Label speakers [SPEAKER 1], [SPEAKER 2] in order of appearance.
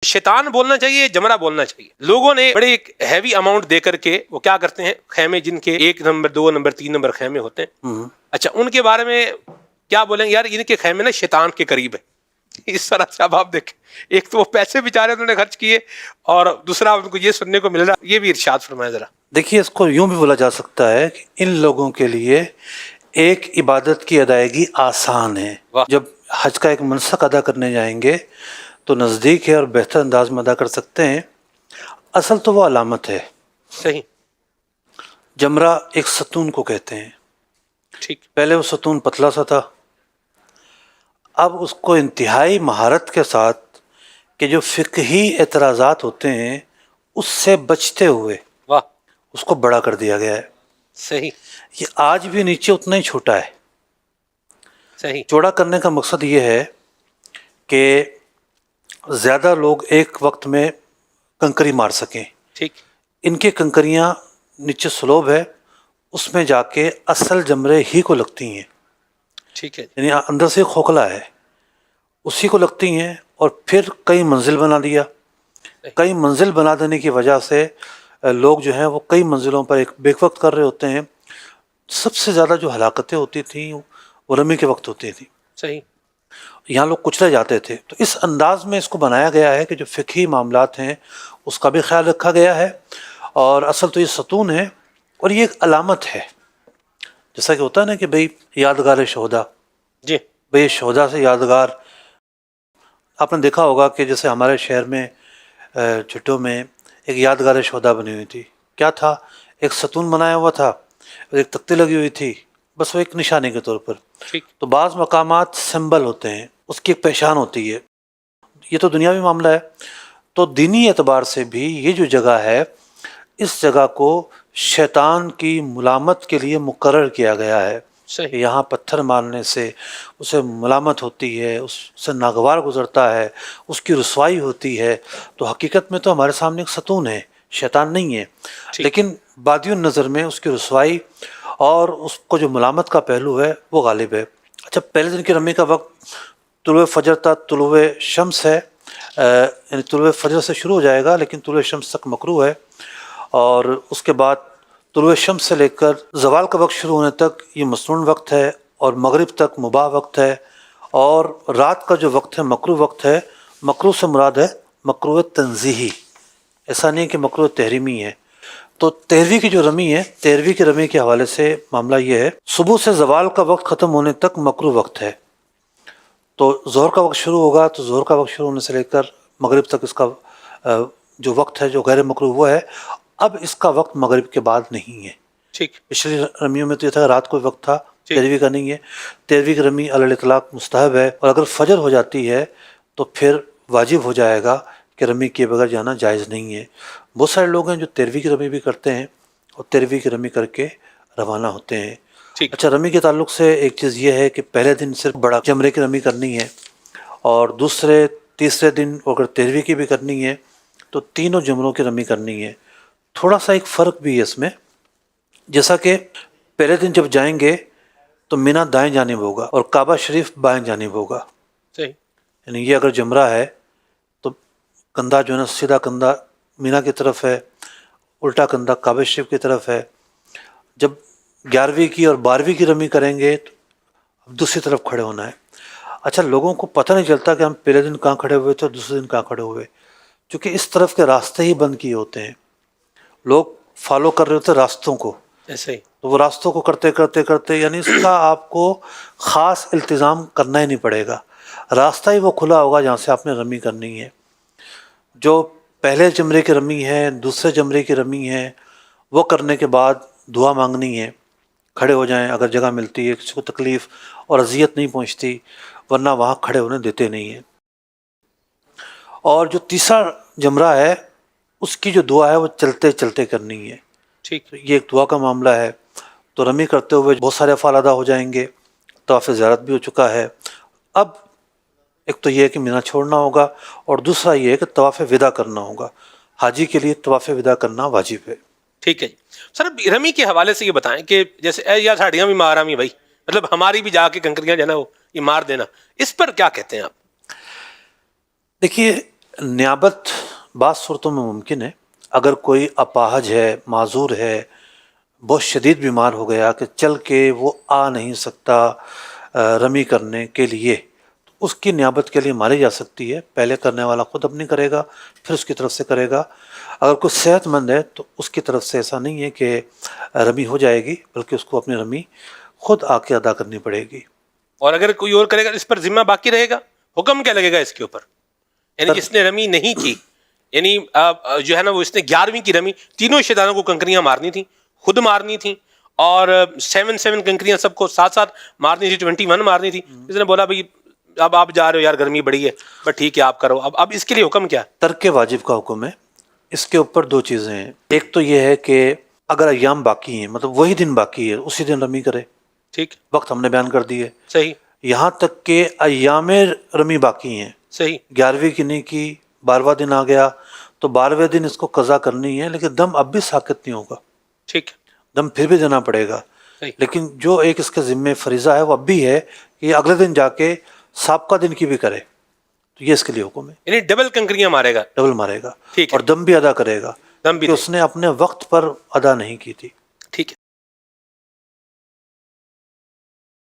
[SPEAKER 1] شیطان بولنا چاہیے، جمرہ بولنا چاہیے. لوگوں نے بڑے ایک ہیوی اماؤنٹ دے کر کے وہ کیا کرتے ہیں، خیمے جن کے 1 نمبر 2 نمبر 3 نمبر خیمے ہوتے ہیں، اچھا ان کے بارے میں کیا بولیں گے، یار ان کے خیمے نا شیطان کے قریب ہے. اس طرح سے اب آپ دیکھیں، ایک تو وہ پیسے بیچارے انہوں نے خرچ کیے، اور دوسرا ان کو یہ سننے کو مل رہا. یہ بھی ارشاد فرمائے ذرا.
[SPEAKER 2] دیکھیے اس کو یوں بھی بولا جا سکتا ہے کہ ان لوگوں کے لیے ایک عبادت کی ادائیگی آسان ہے.
[SPEAKER 1] واہ.
[SPEAKER 2] جب حج کا ایک منسک ادا کرنے جائیں گے تو نزدیک ہے اور بہتر انداز میں ادا کر سکتے ہیں. اصل تو وہ علامت ہے.
[SPEAKER 1] صحیح.
[SPEAKER 2] جمرہ ایک ستون کو کہتے ہیں.
[SPEAKER 1] ٹھیک.
[SPEAKER 2] پہلے وہ ستون پتلا سا تھا، اب اس کو انتہائی مہارت کے ساتھ کہ جو فقہی اعتراضات ہوتے ہیں اس سے بچتے ہوئے
[SPEAKER 1] واہ.
[SPEAKER 2] اس کو بڑا کر دیا گیا ہے.
[SPEAKER 1] صحیح.
[SPEAKER 2] یہ آج بھی نیچے اتنا ہی چھوٹا ہے.
[SPEAKER 1] صحیح.
[SPEAKER 2] چوڑا کرنے کا مقصد یہ ہے کہ زیادہ لوگ ایک وقت میں کنکری مار سکیں.
[SPEAKER 1] ٹھیک.
[SPEAKER 2] ان کی کنکریاں نیچے سلوب ہے، اس میں جا کے اصل جمرے ہی کو لگتی ہیں.
[SPEAKER 1] ٹھیک ہے.
[SPEAKER 2] یعنی اندر سے کھوکھلا ہے اسی کو لگتی ہیں، اور پھر کئی منزل بنا دیا. کئی منزل بنا دینے کی وجہ سے لوگ جو ہیں وہ کئی منزلوں پر ایک بیک وقت کر رہے ہوتے ہیں. سب سے زیادہ جو ہلاکتیں ہوتی تھیں وہ رمی کے وقت ہوتی تھیں.
[SPEAKER 1] صحیح.
[SPEAKER 2] یہاں لوگ کچلے جاتے تھے. تو اس انداز میں اس کو بنایا گیا ہے کہ جو فقہی معاملات ہیں اس کا بھی خیال رکھا گیا ہے. اور اصل تو یہ ستون ہے اور یہ ایک علامت ہے. جیسا کہ ہوتا ہے نا کہ بھئی یادگار شہدا،
[SPEAKER 1] جی.
[SPEAKER 2] بھئی شہدا سے یادگار. آپ نے دیکھا ہوگا کہ جیسے ہمارے شہر میں چھٹوں میں ایک یادگار شہدا بنی ہوئی تھی. کیا تھا؟ ایک ستون بنایا ہوا تھا اور ایک تختی لگی ہوئی تھی، بس وہ ایک نشانی کے طور پر.
[SPEAKER 1] ٹھیک.
[SPEAKER 2] تو بعض مقامات سمبل ہوتے ہیں، اس کی ایک پہچان ہوتی ہے. یہ تو دنیاوی معاملہ ہے. تو دینی اعتبار سے بھی یہ جو جگہ ہے، اس جگہ کو شیطان کی ملامت کے لیے مقرر کیا گیا ہے.
[SPEAKER 1] صحیح.
[SPEAKER 2] کہ یہاں پتھر مارنے سے اسے ملامت ہوتی ہے، اس سے ناگوار گزرتا ہے، اس کی رسوائی ہوتی ہے. تو حقیقت میں تو ہمارے سامنے ایک ستون ہے، شیطان نہیں ہے. لیکن بادی النظر میں اس کی رسوائی اور اس کو جو ملامت کا پہلو ہے وہ غالب ہے. اچھا، پہلے دن کی رمی کا وقت طلوع فجر تک طلوع شمس ہے، یعنی طلوع فجر سے شروع ہو جائے گا لیکن طلوع شمس تک مکروہ ہے. اور اس کے بعد طلوع شمس سے لے کر زوال کا وقت شروع ہونے تک یہ مسنون وقت ہے، اور مغرب تک مباح وقت ہے. اور رات کا جو وقت ہے مکروہ وقت ہے. مکروہ سے مراد ہے مکروہ تنزیہی، ایسا نہیں کہ مکروہ تحریمی ہے. تو 13ویں کی جو رمی ہے، 13ویں کی رمی کے حوالے سے معاملہ یہ ہے، صبح سے زوال کا وقت ختم ہونے تک مکروہ وقت ہے. تو ظہر کا وقت شروع ہوگا تو ظہر کا وقت شروع ہونے سے لے کر مغرب تک اس کا جو وقت ہے جو غیر مکروہ وہ ہے. اب اس کا وقت مغرب کے بعد نہیں ہے.
[SPEAKER 1] ٹھیک.
[SPEAKER 2] پچھلی رمیوں میں تو یہ تھا رات کو وقت تھا،
[SPEAKER 1] ٹھیک.
[SPEAKER 2] 13ویں کا نہیں ہے. 13ویں کی رمی علی الاطلاق مستحب ہے، اور اگر فجر ہو جاتی ہے تو پھر واجب ہو جائے گا کہ رمی کیے بغیر جانا جائز نہیں ہے. بہت سارے لوگ ہیں جو 13ویں کی رمی بھی کرتے ہیں اور 13ویں کی رمی کر کے روانہ ہوتے ہیں.
[SPEAKER 1] ٹھیک.
[SPEAKER 2] اچھا، رمی کے تعلق سے ایک چیز یہ ہے کہ پہلے دن صرف بڑا جمرے کی رمی کرنی ہے، اور دوسرے تیسرے دن اگر 13ویں کی بھی کرنی ہے تو تینوں جمروں کی رمی کرنی ہے. تھوڑا سا ایک فرق بھی ہے اس میں، جیسا کہ پہلے دن جب جائیں گے تو مینا دائیں جانب ہوگا اور کعبہ شریف بائیں جانب ہوگا.
[SPEAKER 1] صحیح.
[SPEAKER 2] یعنی یہ اگر جمرہ ہے تو کندھا جو ہے نا سیدھا کندھا مینا کی طرف ہے، الٹا کندھا کعبہ شریف کی طرف ہے. جب 11ویں کی اور 12ویں کی رمی کریں گے تو دوسری طرف کھڑے ہونا ہے. اچھا، لوگوں کو پتہ نہیں چلتا کہ ہم پہلے دن کہاں کھڑے ہوئے تھے اور دوسرے دن کہاں کھڑے ہوئے، کیونکہ اس طرف کے راستے ہی بند کیے ہوتے ہیں. لوگ فالو کر رہے ہوتے ہیں راستوں کو،
[SPEAKER 1] ایسے ہی.
[SPEAKER 2] تو وہ راستوں کو کرتے کرتے کرتے، یعنی اس کا آپ کو خاص التزام کرنا ہی نہیں پڑے گا. راستہ ہی وہ کھلا ہوگا جہاں سے آپ نے رمی کرنی ہے. جو پہلے جمرے کی رمی ہے، دوسرے جمرے کی رمی ہے، وہ کرنے کے بعد دعا مانگنی ہے. کھڑے ہو جائیں اگر جگہ ملتی ہے، کسی کو تکلیف اور اذیت نہیں پہنچتی، ورنہ وہاں کھڑے ہونے دیتے نہیں ہیں. اور جو تیسرا جمرہ ہے اس کی جو دعا ہے وہ چلتے چلتے کرنی ہے.
[SPEAKER 1] ٹھیک.
[SPEAKER 2] یہ ایک دعا کا معاملہ ہے. تو رمی کرتے ہوئے بہت سارے افعال ادا ہو جائیں گے. طواف زیارت بھی ہو چکا ہے. اب ایک تو یہ ہے کہ مینا چھوڑنا ہوگا، اور دوسرا یہ ہے کہ طواف وداع کرنا ہوگا. حاجی کے لیے طواف وداع کرنا واجب ہے.
[SPEAKER 1] ٹھیک ہے جی. سر رمی کے حوالے سے یہ بتائیں کہ جیسے اے یا ساڑیاں بھی مار آمی بھائی، مطلب ہماری بھی جا کے کنکریاں جو ہے نا وہ یہ مار دینا، اس پر کیا کہتے ہیں آپ؟
[SPEAKER 2] دیکھیے، نیابت بعض صورتوں میں ممکن ہے، اگر کوئی اپاہج ہے، معذور ہے، بہت شدید بیمار ہو گیا کہ چل کے وہ آ نہیں سکتا رمی کرنے کے لیے، تو اس کی نیابت کے لیے ماری جا سکتی ہے۔ پہلے کرنے والا خود اپنی کرے گا، پھر اس کی طرف سے کرے گا۔ اگر کوئی صحت مند ہے تو اس کی طرف سے ایسا نہیں ہے کہ رمی ہو جائے گی، بلکہ اس کو اپنی رمی خود آ کے ادا کرنی پڑے گی۔
[SPEAKER 1] اور اگر کوئی اور کرے گا اس پر ذمہ باقی رہے گا، حکم کیا لگے گا اس کے اوپر؟ یعنی جس نے رمی نہیں کی، یعنی جو ہے نا وہ اس نے 11ویں کی رمی، تینوں شیطانوں کو کنکریاں مارنی تھیں، خود مارنی تھیں، اور 7 کنکریاں سب کو ساتھ ساتھ مارنی تھی، 21 مارنی تھی۔ اس نے بولا بھائی اب آپ جا رہے ہو یار، گرمی بڑی ہے، بس ٹھیک ہے آپ کرو۔ اب اس کے لیے حکم کیا؟
[SPEAKER 2] ترک واجب کا حکم ہے۔ اس کے اوپر دو چیزیں ہیں، ایک تو یہ ہے کہ اگر ایام باقی ہیں، مطلب وہی دن باقی ہے، اسی دن رمی کرے۔
[SPEAKER 1] ٹھیک،
[SPEAKER 2] وقت ہم نے بیان کر دی ہے۔
[SPEAKER 1] صحیح
[SPEAKER 2] یہاں تک کہ ایام رمی باقی ہیں،
[SPEAKER 1] صحیح
[SPEAKER 2] 11ویں کی نہیں کی، 12واں دن آ گیا تو 12ویں دن اس کو قضا کرنی ہے، لیکن دم اب بھی ساقط نہیں ہوگا،
[SPEAKER 1] ٹھیک
[SPEAKER 2] دم پھر بھی دینا پڑے گا۔
[SPEAKER 1] صحیح۔
[SPEAKER 2] لیکن جو ایک اس کے ذمے فریضہ ہے وہ اب بھی ہے کہ اگلے دن جا کے سابقہ دن کی بھی کرے، تو یہ اس کے لیے حکم ہے،
[SPEAKER 1] یعنی ڈبل کنکریاں مارے گا،
[SPEAKER 2] ڈبل مارے گا
[SPEAKER 1] ٹھیک ہے،
[SPEAKER 2] اور دم بھی ادا کرے گا،
[SPEAKER 1] دم بھی
[SPEAKER 2] کہ اس نے اپنے وقت پر ادا نہیں کی تھی۔
[SPEAKER 1] ٹھیک ہے۔